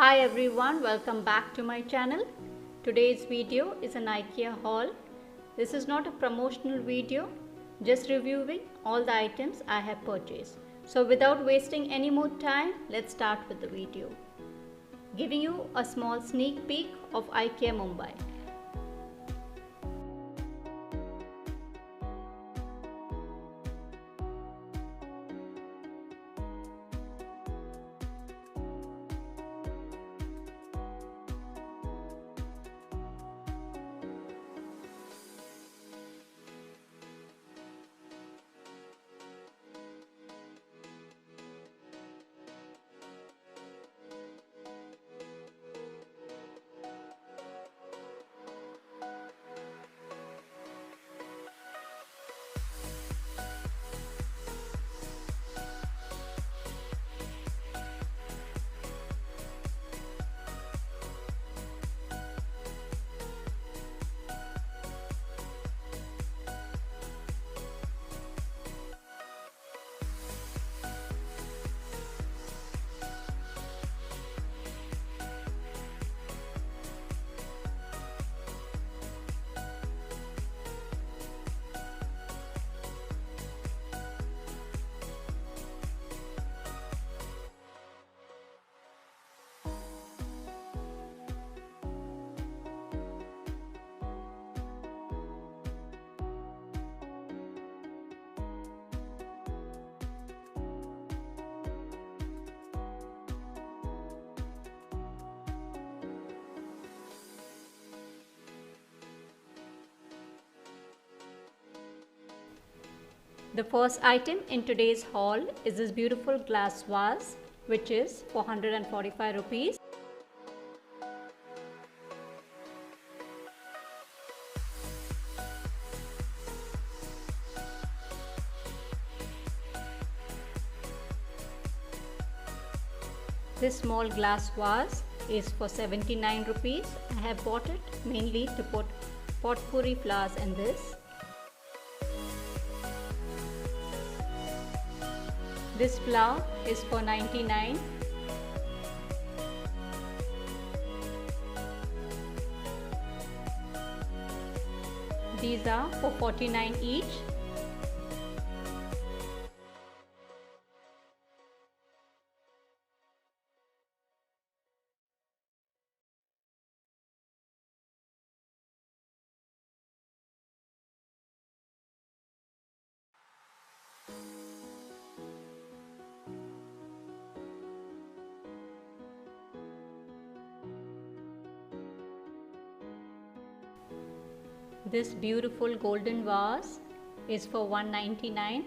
Hi everyone, welcome back to my channel. Today's video is an IKEA haul. This is not a promotional video, just reviewing all the items I have purchased. So without wasting any more time, let's start with the video. Giving you a small sneak peek of IKEA Mumbai. The first item in today's haul is this beautiful glass vase, which is 445 rupees. This small glass vase is for 79 rupees. I have bought it mainly to put potpourri flowers in this. This flower is for 99. These are for 49 each. This beautiful golden vase is for 199.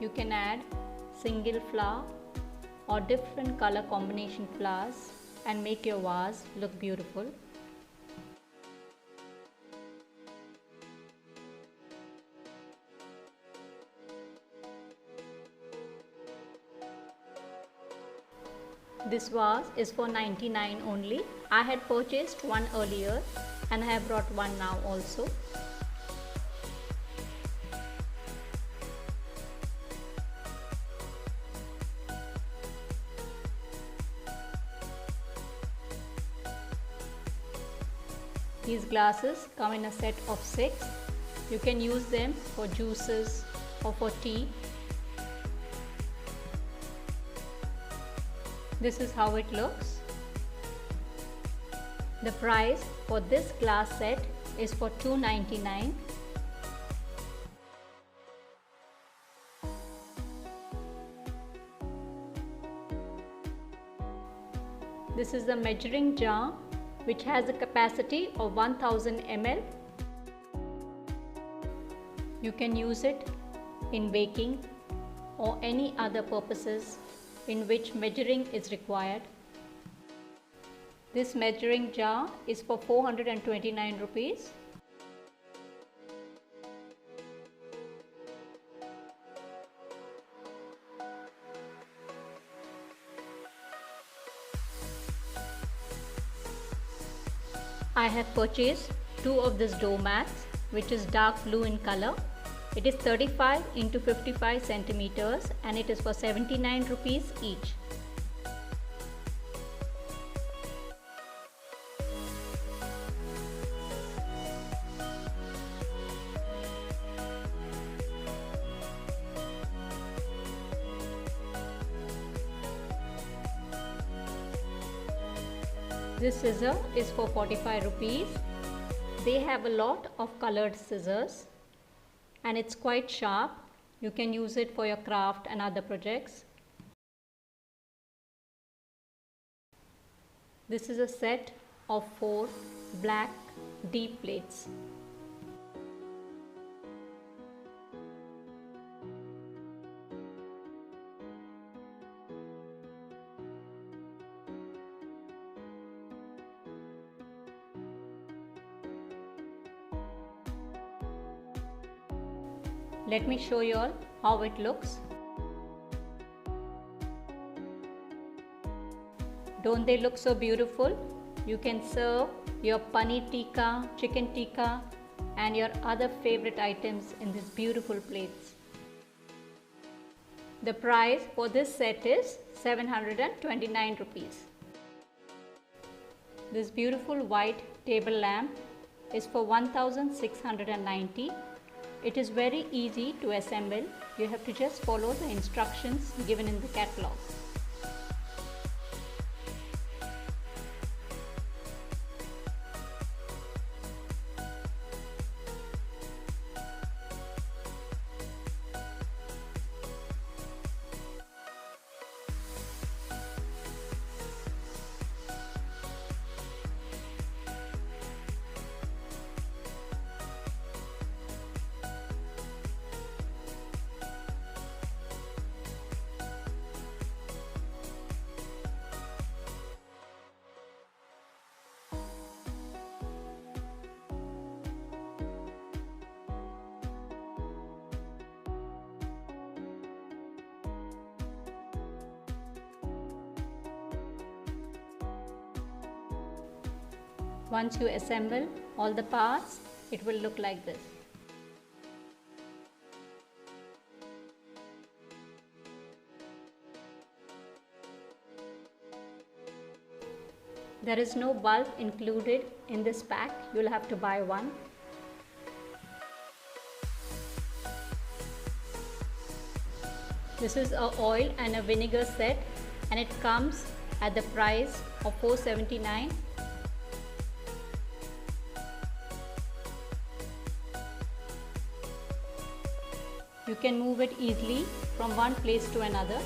You can add single flower or different color combination flowers and make your vase look beautiful. This vase is for 99 only. I had purchased one earlier and I have brought one now also. These glasses come in a set of 6. You can use them for juices or for tea. This is how it looks. The price for this glass set is for 299. This is the measuring jar which has a capacity of 1000 ml. You can use it in baking or any other purposes in which measuring is required. This measuring jar is for 429 rupees. I have purchased two of these doormats, which is dark blue in color. It is 35 into 55 centimeters and it is for 79 rupees each. This scissor is for 45 rupees. They have a lot of colored scissors and it's quite sharp. You can use it for your craft and other projects. This is a set of 4 black deep plates. Let me show you all how it looks. Don't they look so beautiful? You can serve your paneer tikka, chicken tikka and your other favorite items in these beautiful plates. The price for this set is 729 rupees. This beautiful white table lamp is for 1690. It is very easy to assemble. You have to just follow the instructions given in the catalog. Once you assemble all the parts, it will look like this. There is no bulb included in this pack. You'll have to buy one. This is a oil and a vinegar set and it comes at the price of 479. You can move it easily from one place to another.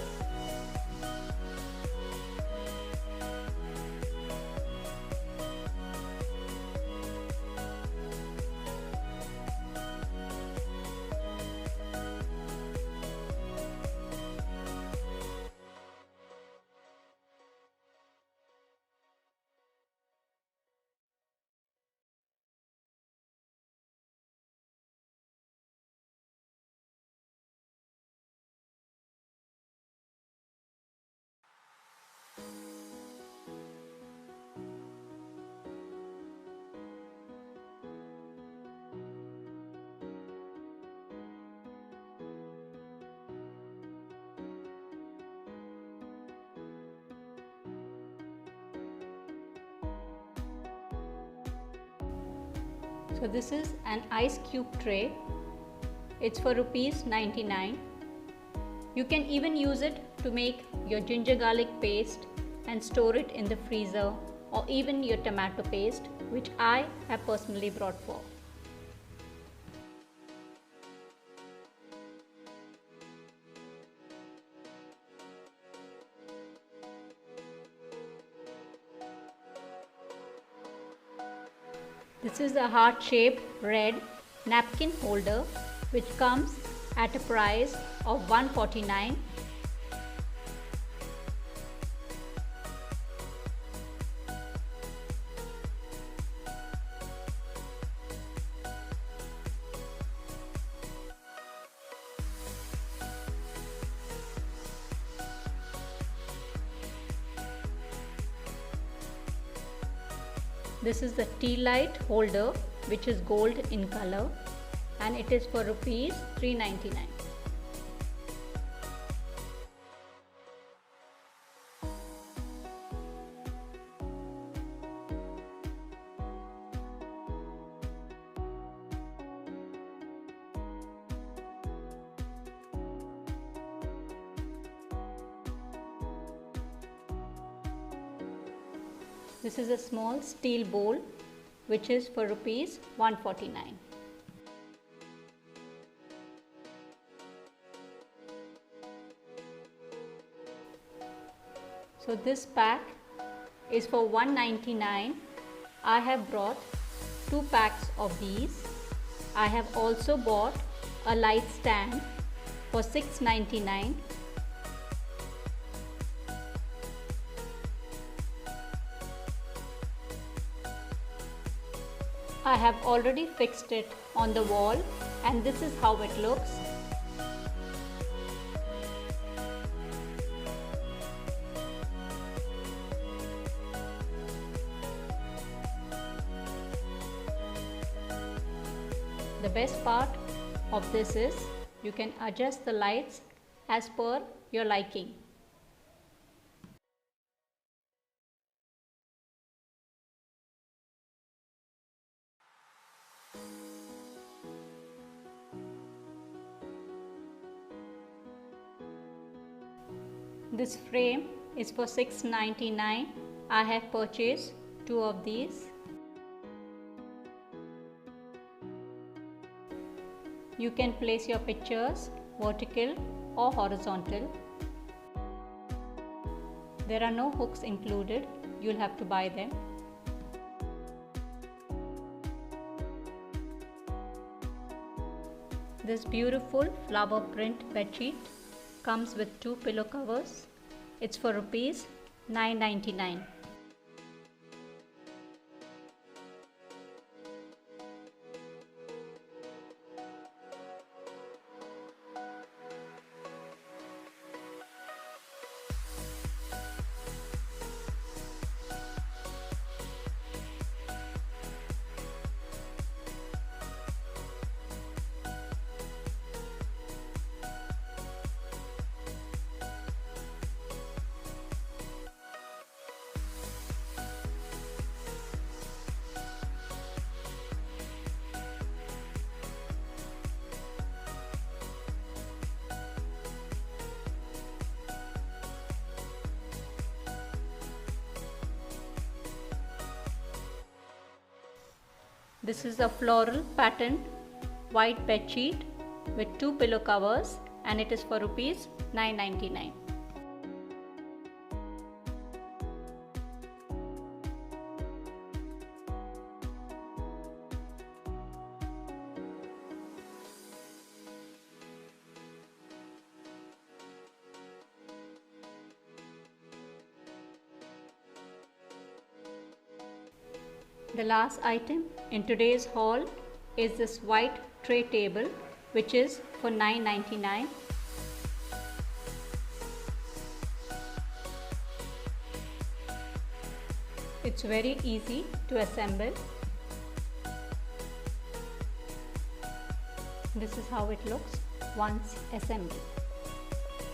So this is an ice cube tray. It's for rupees 99. You can even use it to make your ginger garlic paste and store it in the freezer, or even your tomato paste, which I have personally brought for. This is a heart-shaped red napkin holder which comes at a price of 149. This is the tea light holder which is gold in color and it is for rupees 399. This is a small steel bowl which is for rupees 149. So this pack is for 199. I have brought 2 packs of these. I have also bought a light stand for 699. I have already fixed it on the wall and this is how it looks. The best part of this is you can adjust the lights as per your liking. This frame is for 699. I have purchased 2 of these. You can place your pictures vertical or horizontal. There are no hooks included. You'll have to buy them. This beautiful flower print bedsheet comes with 2 pillow covers. It's for rupees 999. This is a floral pattern white bedsheet with 2 pillow covers and it is for rupees 999. The last item in today's haul is this white tray table which is for 999. It's very easy to assemble. This is how it looks once assembled.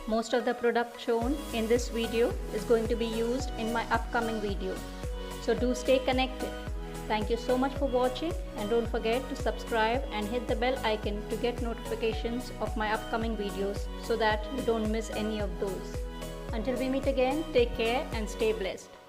Most of the product shown in this video is going to be used in my upcoming video. So do stay connected. Thank you so much for watching and don't forget to subscribe and hit the bell icon to get notifications of my upcoming videos so that you don't miss any of those. Until we meet again, take care and stay blessed.